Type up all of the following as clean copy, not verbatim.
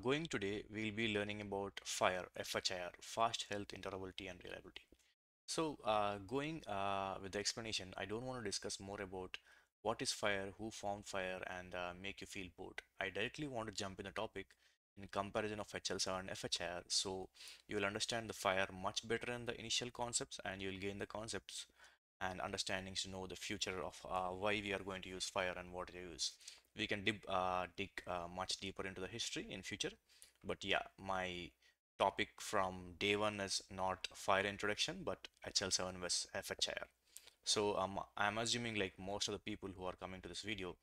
Going today, we'll be learning about FHIR, FHIR, Fast Health Interoperability and Reliability. Going with the explanation, I don't want to discuss more about what is FHIR, who formed FHIR, and make you feel bored. I directly want to jump in the topic in comparison of HL7 and FHIR, so you will understand the FHIR much better in the initial concepts, and you'll gain the concepts and understandings to know the future of why we are going to use fire and what to use. We can dig much deeper into the history in future, but yeah, my topic from day one is not fire introduction, but HL7 was FHIR. I'm assuming like most of the people who are coming to this video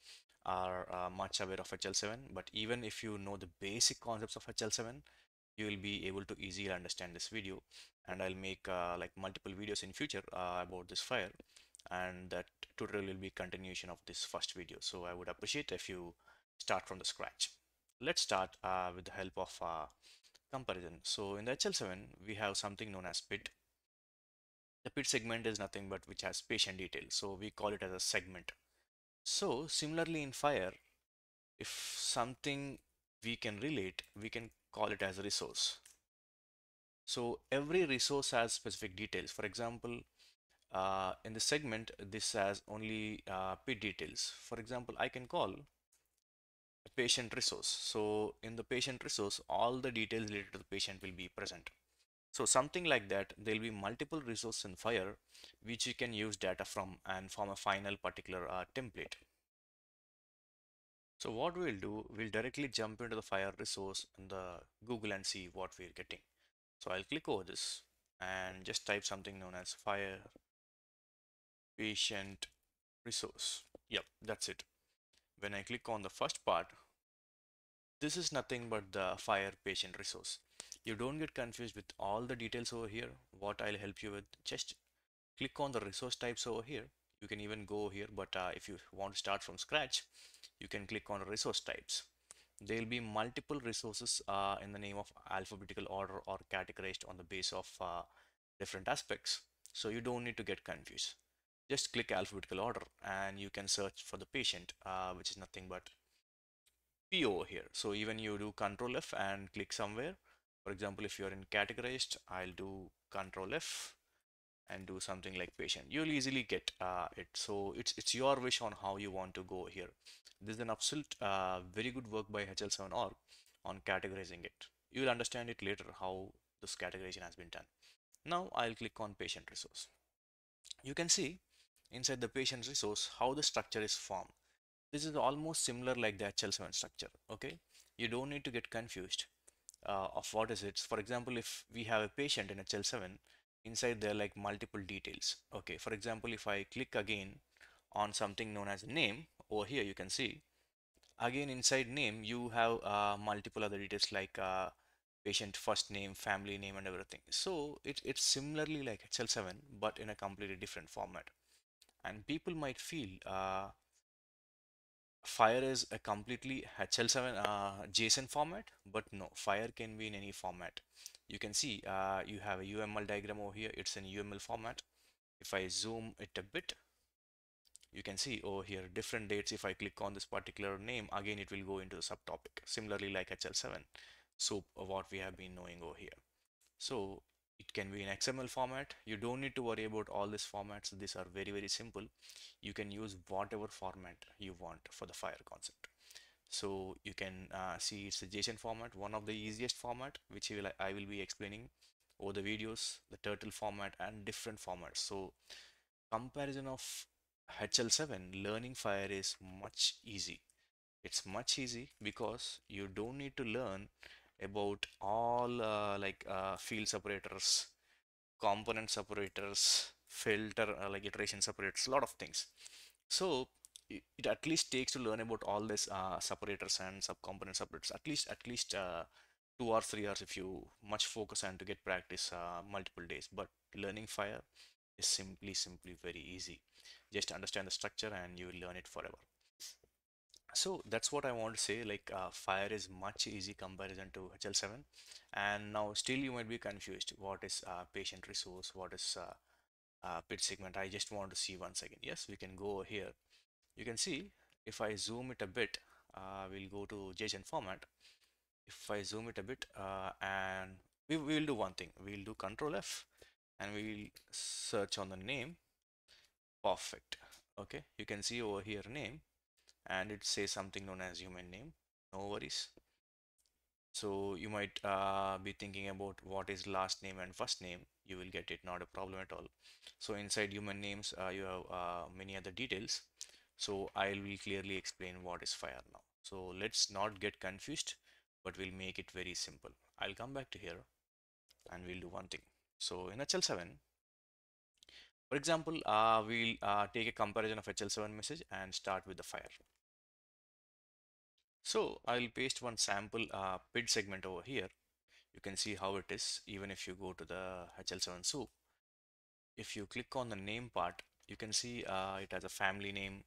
are much aware of HL7, but even if you know the basic concepts of HL7, you will be able to easily understand this video, and I'll make like multiple videos in future about this fire, and that tutorial will be continuation of this first video. So I would appreciate if you start from the scratch. Let's start with the help of comparison. So in the HL7 we have something known as PID. The PID segment is nothing but which has patient details, so we call it as a segment. So similarly in fire, if something we can relate, we can call it as a resource. So every resource has specific details. For example, in the segment, this has only PID details. For example, I can call a patient resource. So in the patient resource, all the details related to the patient will be present. So something like that, there'll be multiple resources in FHIR which you can use data from and form a final particular template. So what we'll do, we'll directly jump into the FHIR resource in the Google and see what we're getting. So I'll click over this and just type something known as FHIR patient resource. Yep, that's it. When I click on the first part, this is nothing but the FHIR patient resource. You don't get confused with all the details over here. What I'll help you with, just click on the resource types over here. You can even go here, but if you want to start from scratch, you can click on resource types. There will be multiple resources in the name of alphabetical order or categorized on the base of different aspects. So you don't need to get confused. Just click alphabetical order and you can search for the patient, which is nothing but P over here. So even you do Control F and click somewhere. For example, if you're in categorized, I'll do Control F and do something like patient. You'll easily get it. So it's your wish on how you want to go here. This is an absolute very good work by HL7 org on categorizing it. You'll understand it later how this categorization has been done. Now I'll click on patient resource. You can see inside the patient resource how the structure is formed. This is almost similar like the HL7 structure. Okay, you don't need to get confused of what is it. For example, if we have a patient in HL7, inside there are like multiple details. Okay, for example, if I click again on something known as name over here, you can see again inside name you have multiple other details like patient first name, family name, and everything. So it's similarly like HL7 but in a completely different format. And people might feel FHIR is a completely HL7 JSON format, but no, FHIR can be in any format. You can see you have a UML diagram over here. It's in UML format. If I zoom it a bit, you can see over here different dates. If I click on this particular name, again it will go into the subtopic. Similarly like HL7. So what we have been knowing over here. So it can be in XML format. You don't need to worry about all these formats. These are very, very simple. You can use whatever format you want for the FHIR concept. So you can see it's a JSON format, one of the easiest format, which I will be explaining over the videos, the turtle format and different formats. So comparison of HL7, learning FHIR is much easy. It's much easy because you don't need to learn about all field separators, component separators, filter like iteration separators, a lot of things. So it at least takes to learn about all this separators and subcomponent separators at least 2 or 3 hours if you much focus and to get practice multiple days. But learning FHIR is simply very easy. Just understand the structure and you will learn it forever. So that's what I want to say, like FHIR is much easy comparison to HL7. And now still you might be confused, what is patient resource, what is PID segment. I just want to see once again. Yes, we can go here. You can see if I zoom it a bit, we'll go to JSON format. If I zoom it a bit, and we will do one thing. We'll do Control F and we'll search on the name. Perfect. Okay, you can see over here name, and it says something known as human name. No worries. So you might be thinking about what is last name and first name. You will get it, not a problem at all. So inside human names, you have many other details. So I will clearly explain what is FHIR now. So let's not get confused, but we'll make it very simple. I'll come back to here and we'll do one thing. So in HL7, for example, we'll take a comparison of HL7 message and start with the FHIR. So I'll paste one sample PID segment over here. You can see how it is even if you go to the HL7 soup. If you click on the name part, you can see it has a family name,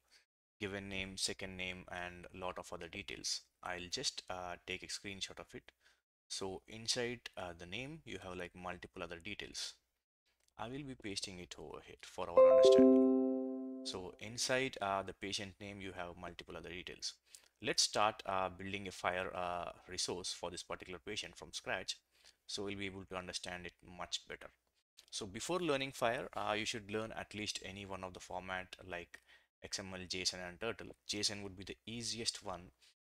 given name, second name, and a lot of other details. I'll just take a screenshot of it. So inside the name, you have like multiple other details. I will be pasting it over here for our understanding. So inside the patient name, you have multiple other details. Let's start building a FHIR resource for this particular patient from scratch. So we'll be able to understand it much better. So before learning FHIR, you should learn at least any one of the format like XML, JSON, and Turtle. JSON would be the easiest one,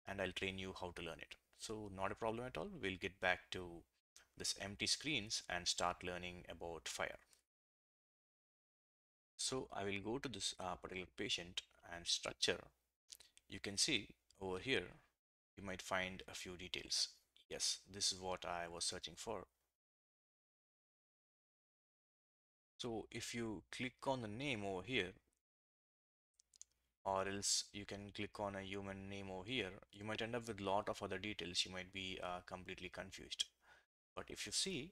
and I'll train you how to learn it. So not a problem at all. We'll get back to this empty screens and start learning about FHIR. So I will go to this particular patient and structure. You can see over here, you might find a few details. Yes, this is what I was searching for. So if you click on the name over here, or else you can click on a human name over here, you might end up with a lot of other details. You might be completely confused. But if you see,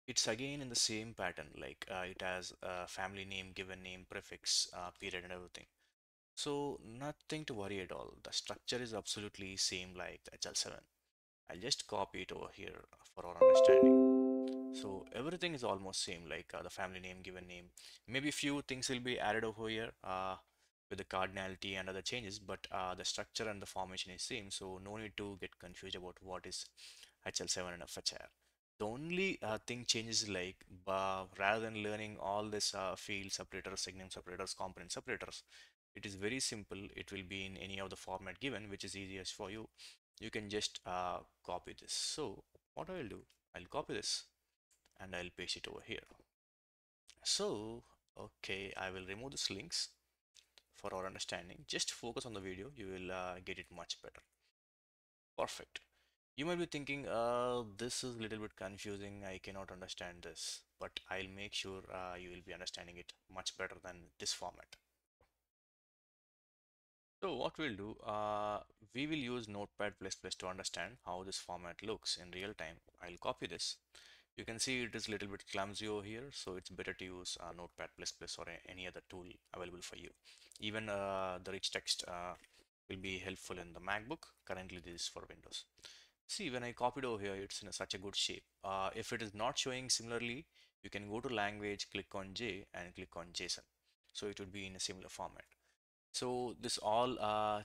it's again in the same pattern, like it has a family name, given name, prefix, period, and everything. So nothing to worry at all. The structure is absolutely same like the HL7. I'll just copy it over here for our understanding. So everything is almost same, like the family name, given name. Maybe few things will be added over here with the cardinality and other changes, but the structure and the formation is same. So no need to get confused about what is HL7 and FHIR. The only thing changes like rather than learning all this field separators, segment separators, component separators, it is very simple. It will be in any of the format given, which is easiest for you. You can just copy this. So what I will do, I'll copy this and I'll paste it over here. So, okay, I will remove these links for our understanding. Just focus on the video, you will get it much better. Perfect. You might be thinking, this is a little bit confusing. I cannot understand this, but I'll make sure you will be understanding it much better than this format. So what we'll do, we will use Notepad++ to understand how this format looks in real time. I'll copy this. You can see it is a little bit clumsy over here, so it's better to use Notepad++ or any other tool available for you. Even the rich text will be helpful in the MacBook. Currently, this is for Windows. See, when I copied over here, it's in such a good shape. If it is not showing similarly, you can go to language, click on J and click on JSON. So it would be in a similar format. So this all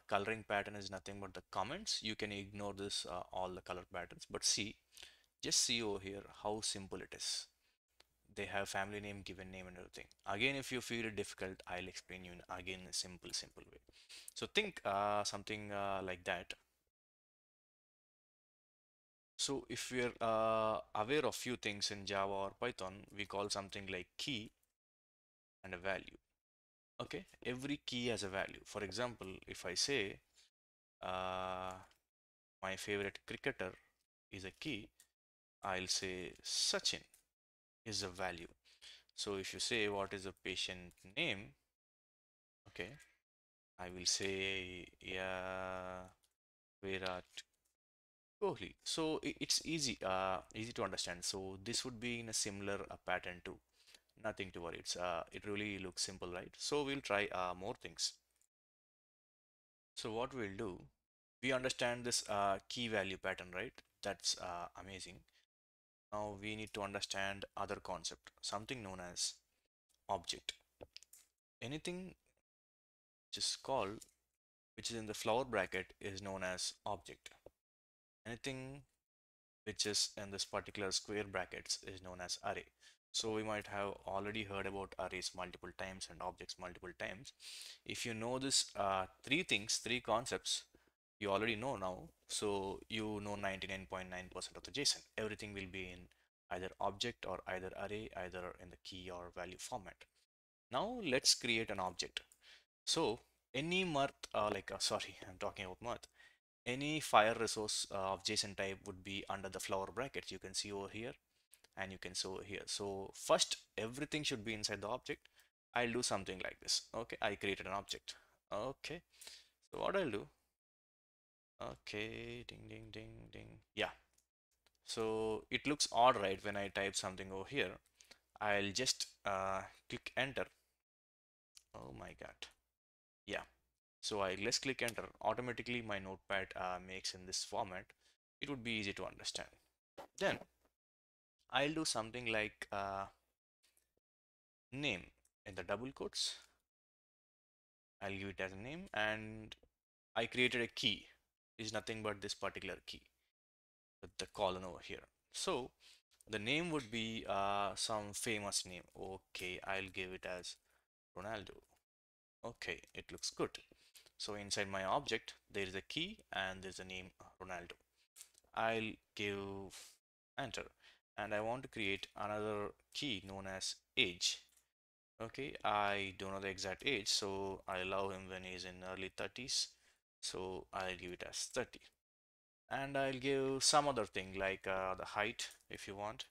coloring pattern is nothing but the comments. You can ignore this all the color patterns, but see, just see over here how simple it is. They have family name, given name, and everything. Again, if you feel it difficult, I'll explain you in again a simple way. So think something like that. So if we're aware of few things in Java or Python, we call something like key and a value. Okay, every key has a value. For example, if I say uh, my favorite cricketer is a key, I'll say Sachin is a value. So if you say what is the patient name, okay, I will say yeah, Virat Kohli. So it's easy to understand. So this would be in a similar pattern too. Nothing to worry. It really looks simple, right? So we'll try more things. So what we'll do, we understand this key value pattern, right? That's amazing. Now we need to understand other concept, something known as object. Anything just called which is in the flower bracket is known as object. Anything which is in this particular square brackets is known as array. So we might have already heard about arrays multiple times and objects multiple times. If you know this three things, three concepts, you already know now. So you know 99.9% of the JSON. Everything will be in either object or either array, either in the key or value format. Now let's create an object. So any sorry, I'm talking about mirth. Any FHIR resource of JSON type would be under the flower brackets. You can see over here and you can see over here. So first, everything should be inside the object. I'll do something like this. Okay, I created an object. Okay, so what I'll do, okay, ding, ding, ding, ding. Yeah, so it looks odd, right? When I type something over here, I'll just click enter. Oh my God. Yeah. So I let's click enter. Automatically my notepad makes in this format. It would be easy to understand. Then I'll do something like name in the double quotes. I'll give it as a name, and I created a key. Is nothing but this particular key with the colon over here. So the name would be some famous name. Okay, I'll give it as Ronaldo. Okay, it looks good. So inside my object, there is a key and there's a name Ronaldo. I'll give enter, and I want to create another key known as age. Okay, I don't know the exact age, so I allow him when he's in early 30s. So I'll give it as 30. And I'll give some other thing like the height if you want.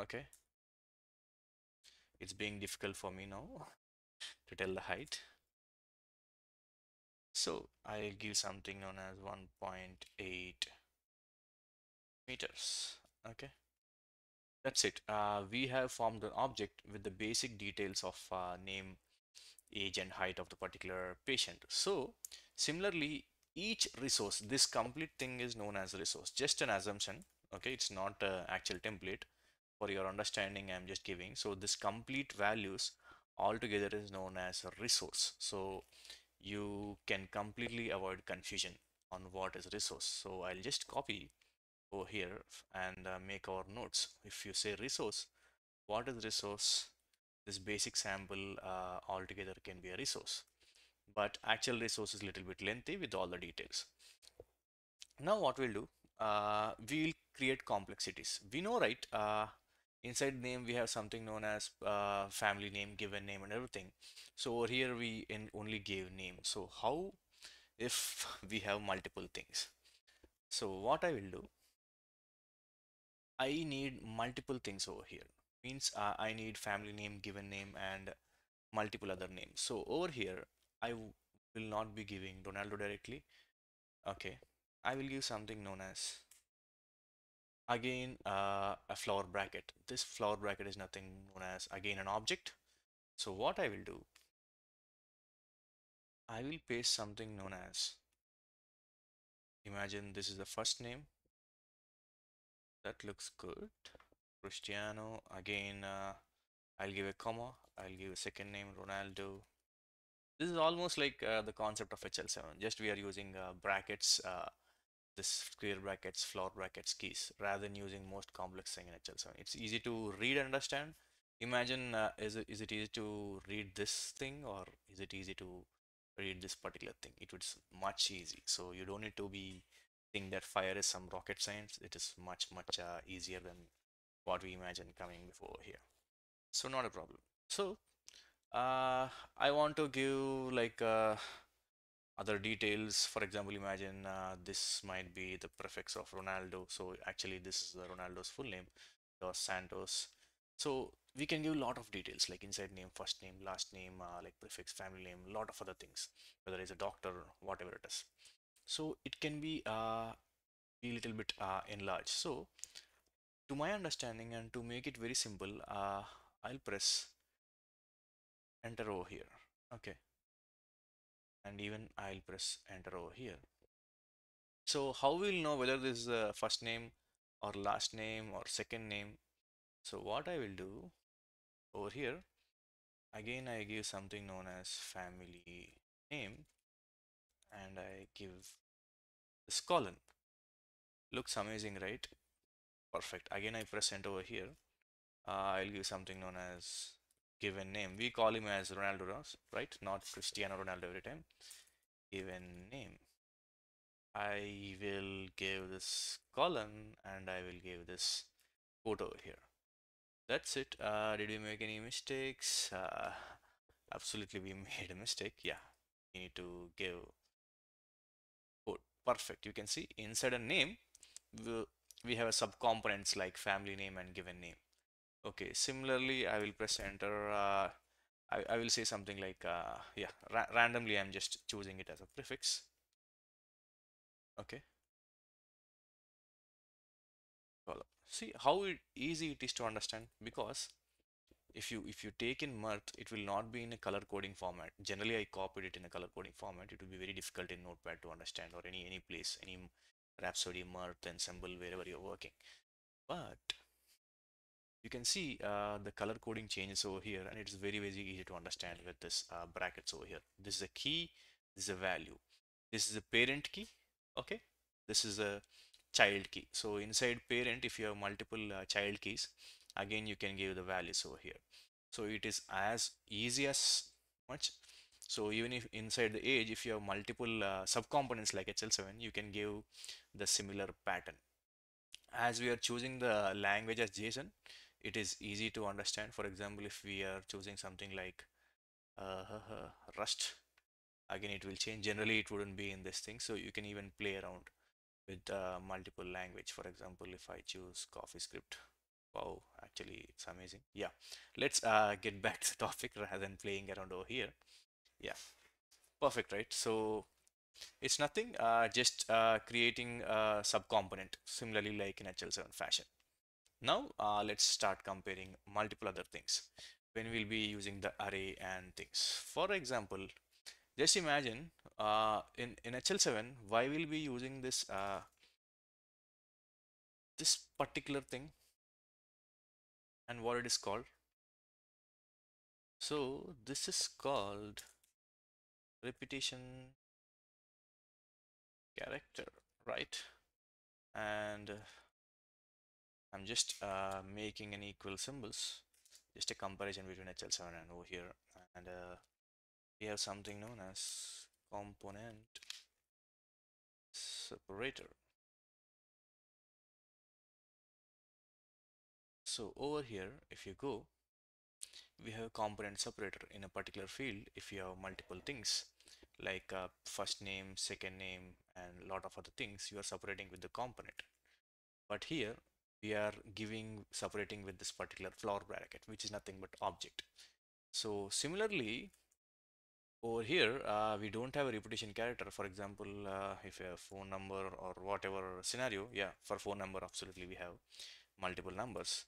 Okay, it's being difficult for me now to tell the height. So I'll give something known as 1.8 meters. Okay, that's it. We have formed an object with the basic details of name, age and height of the particular patient. So similarly, each resource, this complete thing is known as resource, just an assumption. Okay, it's not an actual template. For your understanding, I'm just giving. So this complete values altogether is known as a resource. So you can completely avoid confusion on what is resource. So I'll just copy over here and make our notes. If you say resource, what is resource? This basic sample altogether can be a resource, but actual resource is a little bit lengthy with all the details. Now what we'll do, we'll create complexities. We know, right? Inside name we have something known as family name, given name and everything. So over here we only gave name. So how if we have multiple things? So what I will do, I need multiple things over here. Means I need family name, given name and multiple other names. So over here, will not be giving Ronaldo directly. Okay, I will give something known as again a flower bracket. This flower bracket is nothing known as again an object. So what I will do, I will paste something known as, imagine this is the first name. That looks good. Cristiano. Again, I'll give a comma. I'll give a second name Ronaldo. This is almost like the concept of HL7. Just we are using brackets, this square brackets, flower brackets keys, rather than using most complex thing in HL7. It's easy to read and understand. Imagine, is it easy to read this thing or is it easy to read this particular thing? It was much easy. So you don't need to be think that FHIR is some rocket science. It is much easier than what we imagine coming before here. So not a problem. So I want to give like other details. For example, imagine this might be the prefix of Ronaldo. So actually, this is the Ronaldo's full name, Dos Santos. So we can give a lot of details like inside name, first name, last name, like prefix, family name, a lot of other things, whether it's a doctor, whatever it is. So it can be a little bit enlarged. So to my understanding and to make it very simple, I'll press enter over here. Okay, and even I'll press enter over here. So how we'll know whether this is a first name or last name or second name? So what I will do over here, again I give something known as family name. and I give this colon. Looks amazing, right? Perfect. Again, I press enter over here. I'll give something known as given name. We call him as Ronaldo, right? Not Cristiano Ronaldo every time. Given name. I will give this colon and I will give this quote over here. That's it. Did we make any mistakes? Absolutely, we made a mistake. Yeah, we need to give quote. Perfect. You can see inside a name, we, we have a subcomponents like family name and given name. Okay, similarly, I will press enter. I will say something like, yeah, randomly, I'm just choosing it as a prefix. Okay, column. See how easy it is to understand, because if you take in mirth, it will not be in a color coding format. Generally, I copied it in a color coding format. It will be very difficult in Notepad to understand, or any place, any Rhapsody, mirth, ensemble, wherever you're working. But you can see the color coding changes over here, and it's very easy to understand with this brackets over here. This is a key, this is a value, this is a parent key. Okay, this is a child key. So inside parent, if you have multiple child keys, again you can give the values over here. So it is as easy as much. So even if inside the age, if you have multiple subcomponents like HL7, you can give the similar pattern. As we are choosing the language as JSON, it is easy to understand. For example, if we are choosing something like uh, Rust, again it will change. Generally, it wouldn't be in this thing, so you can even play around with multiple language. For example, if I choose CoffeeScript, wow, actually it's amazing. Yeah, let's get back to the topic rather than playing around over here. Yeah, perfect, right? So it's nothing, just creating a subcomponent, similarly like in HL7 fashion. Now let's start comparing multiple other things when we'll be using the array and things. For example, just imagine in HL7, why we'll be using this particular thing and what it is called. So this is called repetition character, right? And I'm just making an equal symbols, just a comparison between HL7 and over here. And we have something known as component separator. So over here, if you go, we have a component separator in a particular field. If you have multiple things like first name, second name, and a lot of other things, you are separating with the component. But here we are giving separating with this particular flower bracket, which is nothing but object. So similarly, over here, we don't have a repetition character. For example, if you have phone number or whatever scenario, yeah, for phone number, absolutely we have multiple numbers.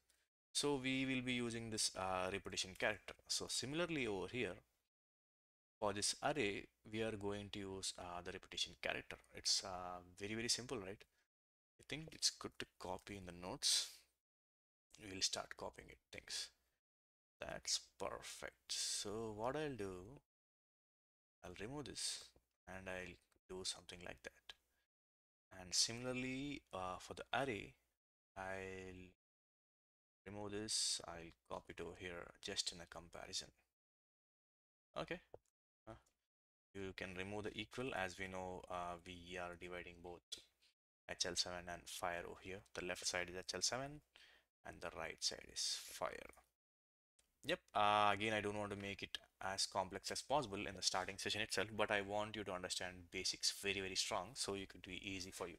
So we will be using this repetition character. So similarly over here, for this array, we are going to use the repetition character. It's very simple, right? I think it's good to copy in the notes. We'll start copying it, things. That's perfect. So what I'll do, I'll remove this and I'll do something like that. And similarly, for the array, I'll remove this, I'll copy it over here just in a comparison. Okay. Uh, You can remove the equal. As we know, we are dividing both HL7 and FHIR over here. The left side is HL7 and the right side is FHIR. Yep, again, I don't want to make it as complex as possible in the starting session itself, but I want you to understand basics very strong so it could be easy for you.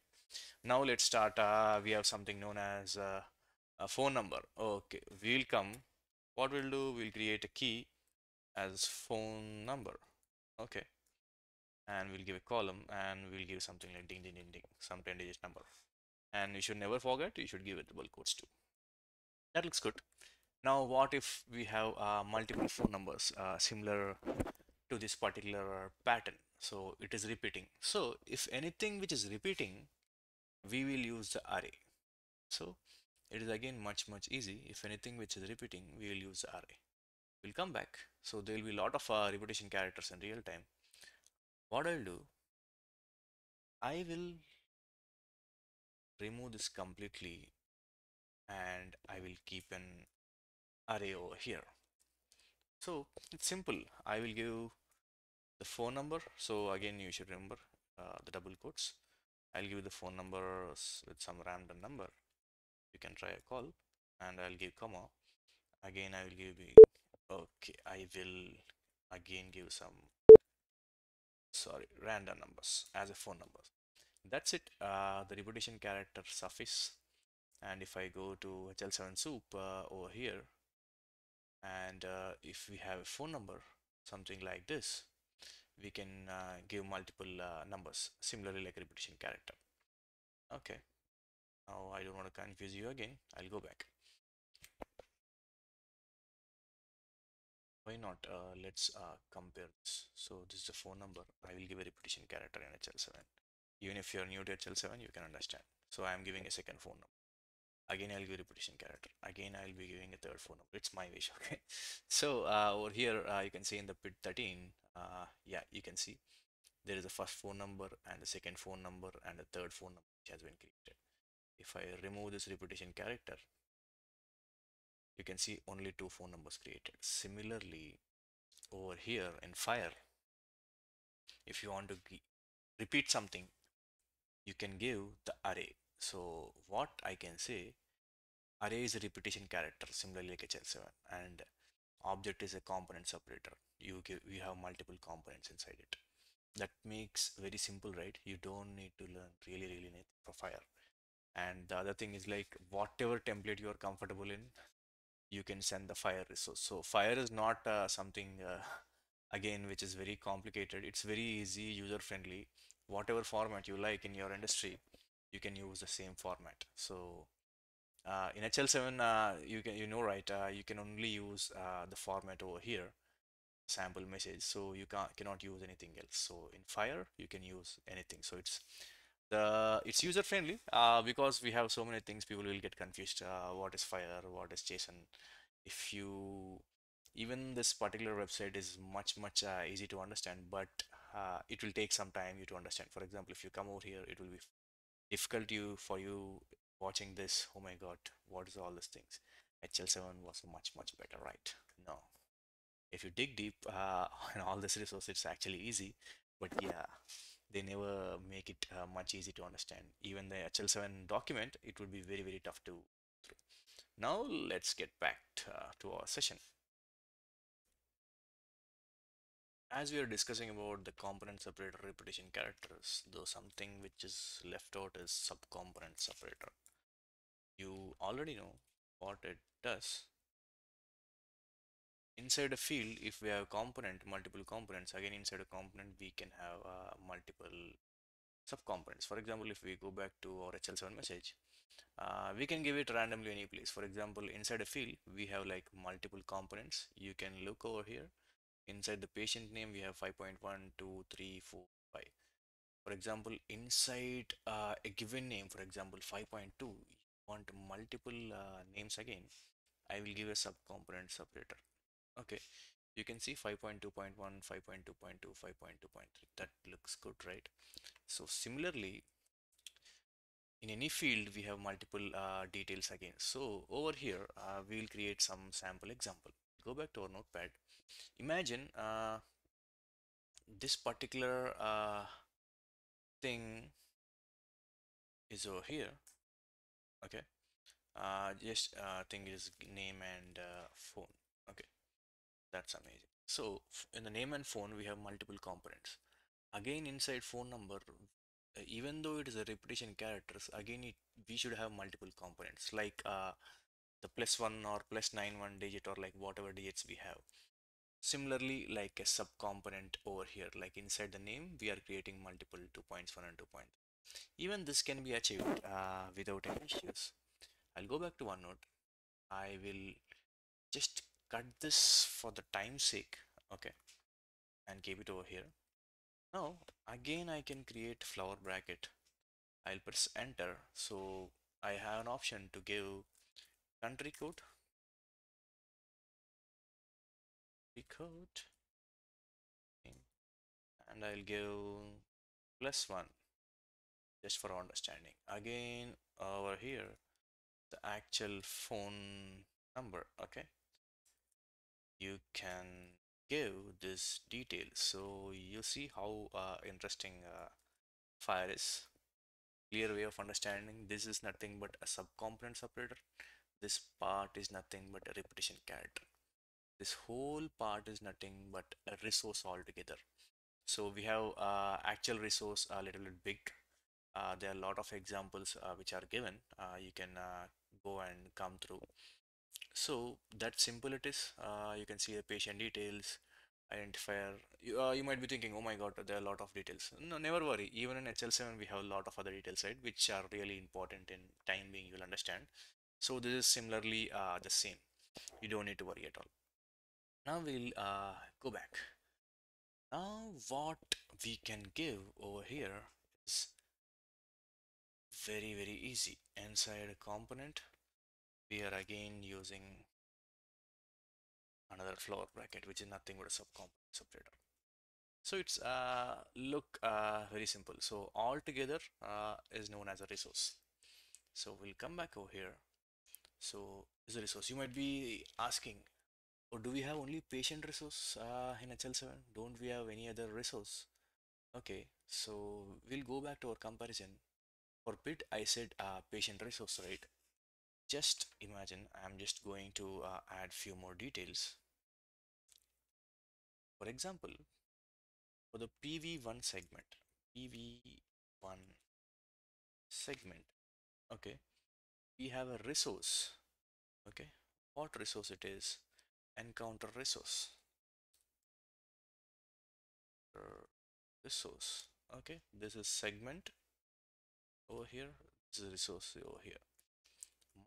Now let's start. We have something known as a phone number. Okay, we'll come. What we'll do, we'll create a key as phone number. Okay, and we'll give a column and we'll give something like ding, some 10-digit number. And you should never forget, you should give it double quotes too. That looks good. Now, what if we have multiple phone numbers similar to this particular pattern? So it is repeating. So if anything which is repeating, we will use the array. So it is again much easy. If anything which is repeating, we will use the array. We'll come back. So there will be a lot of repetition characters in real time. What I'll do, I will remove this completely and I will keep an array over here. So it's simple. I will give the phone number. So again, you should remember the double quotes. I'll give the phone number with some random number. You can try a call and I'll give comma. Again, I will give okay. I will again give some, sorry, random numbers as a phone number. That's it. The repetition character suffix. And if I go to HL7 soup over here, and if we have a phone number, something like this, we can give multiple numbers, similarly like a repetition character. Okay, now I don't want to confuse you again. I'll go back. Why not? Let's compare this. So this is the phone number. I will give a repetition character in HL7. Even if you're new to HL7, you can understand. So I am giving a second phone number. Again, I'll give repetition character. Again, I'll be giving a third phone number. It's my wish, okay? So over here, you can see in the PID 13, yeah, you can see there is a first phone number and the second phone number and the third phone number which has been created. If I remove this repetition character, you can see only two phone numbers created. Similarly, over here in FHIR, if you want to repeat something, you can give the array. So what I can say, array is a repetition character, similarly like HL7, and object is a component separator. You have multiple components inside it. That makes very simple, right? You don't need to learn really anything for FHIR. And the other thing is like whatever template you are comfortable in, you can send the FHIR resource. So FHIR is not something again which is very complicated. It's very easy, user friendly. Whatever format you like in your industry, you can use the same format. So in HL7, right, you can only use the format over here, sample message. So you cannot use anything else. So in FHIR, you can use anything. So it's user friendly because we have so many things. People will get confused. What is FHIR? What is JSON? If you Even this particular website is much easy to understand, but it will take some time you to understand. For example, if you come over here, it will be difficult for you watching this. Oh my god, what is all these things? HL7 was much better, right? No, if you dig deep in all this resource, it's actually easy, but yeah, they never make it much easy to understand. Even the HL7 document, it would be very tough to through. Now let's get back to our session. As we are discussing about the component separator repetition characters, though something which is left out is subcomponent separator. You already know what it does. Inside a field, if we have multiple components, again inside a component we can have multiple subcomponents. For example, if we go back to our HL7 message, we can give it randomly any place. For example, inside a field, we have like multiple components. You can look over here. Inside the patient name, we have 5.1, 2, 3, 4, 5. For example, inside a given name, for example, 5.2, you want multiple names again. I will give a subcomponent separator. Okay, you can see 5.2.1, 5.2.2, 5.2.3. That looks good, right? So similarly, in any field, we have multiple details again. So over here, we will create some sample example. Go back to our notepad. Imagine this particular thing is over here. Okay, just thing is name and phone. Okay, that's amazing. So in the name and phone, we have multiple components. Again, inside phone number, even though it is a repetition characters, again we should have multiple components like the +1 or +9 digit, or like whatever digits we have. Similarly, like a subcomponent over here, like inside the name, we are creating multiple 2.1 and 2. Even this can be achieved without any issues. I'll go back to OneNote. I will just cut this for the time's sake, okay, and keep it over here. Now, again, I can create flower bracket. I'll press enter. So I have an option to give country code, and I'll give +1. just for understanding. Again, over here, the actual phone number, okay? You can give this detail. So you see how interesting FHIR is. Clear way of understanding. This is nothing but a subcomponent separator. This part is nothing but a repetition character. This whole part is nothing but a resource altogether. So we have actual resource a little bit big. There are a lot of examples which are given. You can go and come through. So that simple it is. You can see the patient details, identifier. You might be thinking, oh my God, there are a lot of details. No, never worry. Even in HL7, we have a lot of other details, right, which are really important in time being, you'll understand. So this is similarly the same. You don't need to worry at all. Now we'll go back. Now what we can give over here is very easy. Inside a component, we are again using another floor bracket, which is nothing but a subcomponent separator. So it's look very simple. So all together is known as a resource. So we'll come back over here. So is a resource. You might be asking, oh, do we have only patient resource in HL7? Don't we have any other resource? Okay, so we'll go back to our comparison. For PIT, I said patient resource, right? Just imagine I'm just going to add few more details. For example, for the PV1 segment, PV1 segment, okay, we have a resource, okay. What resource it is? Encounter resource. Resource, okay. This is segment over here. This is resource over here.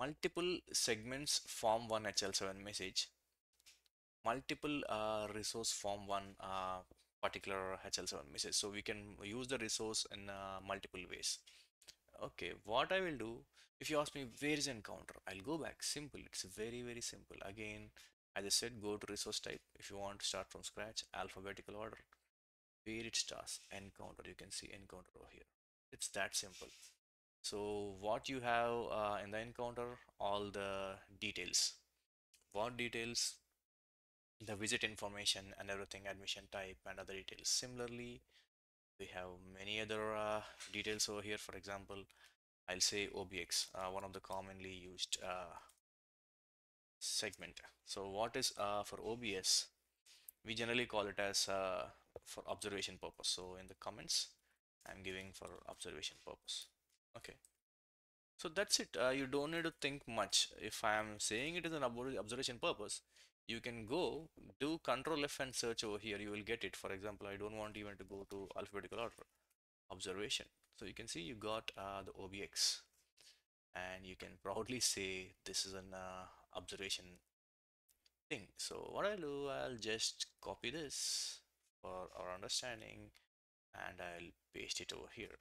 Multiple segments form one HL7 message. Multiple resource form one particular HL7 message. So we can use the resource in multiple ways. Okay, what I will do, if you ask me where is encounter, I'll go back. Simple, it's very simple. Again, as I said, go to resource type. If you want to start from scratch, alphabetical order, where it starts, encounter, you can see encounter over here. It's that simple. So what you have in the encounter, all the details. What details? The visit information and everything, admission type and other details. Similarly, we have many other details over here. For example, I'll say OBX, one of the commonly used segment. So what is for OBS? We generally call it as for observation purpose. So in the comments, I'm giving for observation purpose. Okay. So that's it. You don't need to think much. If I am saying it is an observation purpose, you can go do Control F and search over here. You will get it. For example, I don't want even to go to alphabetical order. Observation. So you can see you got the OBX, and you can proudly say this is an observation thing. So what I'll do, I'll just copy this for our understanding, and I'll paste it over here.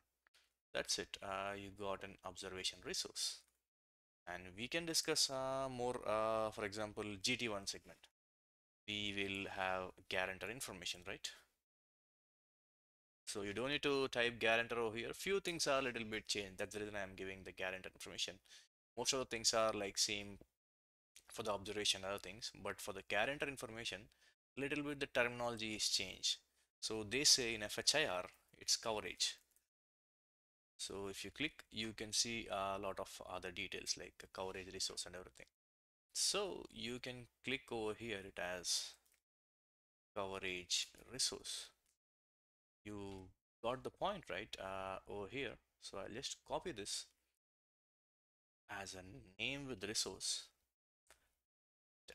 That's it. You got an observation resource. And we can discuss more, for example, GT1 segment. We will have guarantor information, right? So you don't need to type guarantor over here. Few things are a little bit changed. That's the reason I'm giving the guarantor information. Most of the things are like same for the observation and other things, but for the guarantor information, little bit the terminology is changed. So they say in FHIR, it's coverage. So if you click, you can see a lot of other details like coverage, resource and everything. So you can click over here it as coverage resource. You got the point, right? Over here. So I'll just copy this as a name with resource.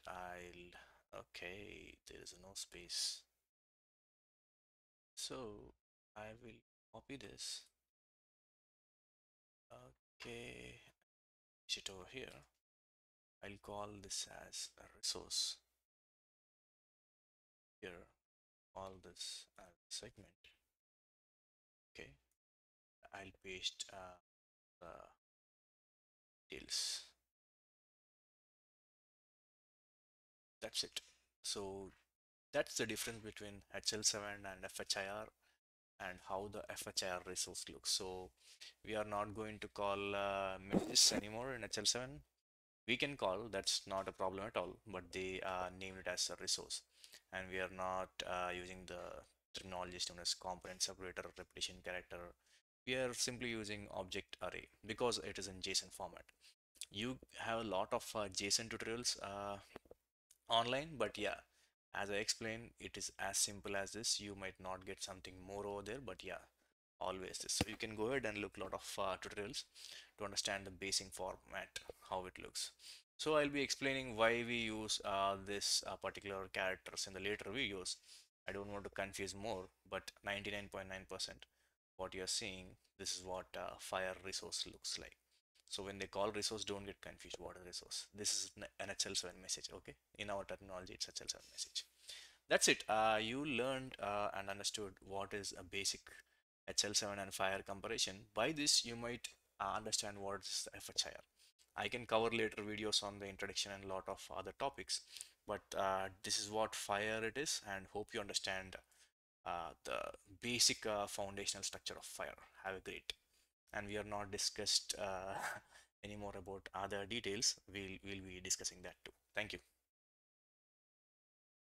Okay, there is no space. So I will copy this. Okay, it over here. I'll call this as a resource. Here, call this as segment. Okay, I'll paste the details. That's it. So that's the difference between HL7 and FHIR. and how the FHIR resource looks. So we are not going to call messages anymore in HL7. We can call, that's not a problem at all, but they named it as a resource. And we are not using the terminologies known as component separator, repetition character. We are simply using object array because it is in JSON format. You have a lot of JSON tutorials online, but yeah, as I explained, it is as simple as this. You might not get something more over there, but yeah, always this. So you can go ahead and look a lot of tutorials to understand the basic format, how it looks. So I'll be explaining why we use this particular characters in the later videos. I don't want to confuse more, but 99.9% what you're seeing, this is what FHIR resource looks like. So when they call resource, don't get confused. What is resource? This is an HL7 message, okay? In our terminology, it's HL7 message. That's it. You learned and understood what is a basic HL7 and FHIR comparison. By this, you might understand what is the FHIR. I can cover later videos on the introduction and a lot of other topics, but this is what FHIR it is, and hope you understand the basic foundational structure of FHIR. Have a great. And we are not discussed anymore about other details. We'll be discussing that too. Thank you.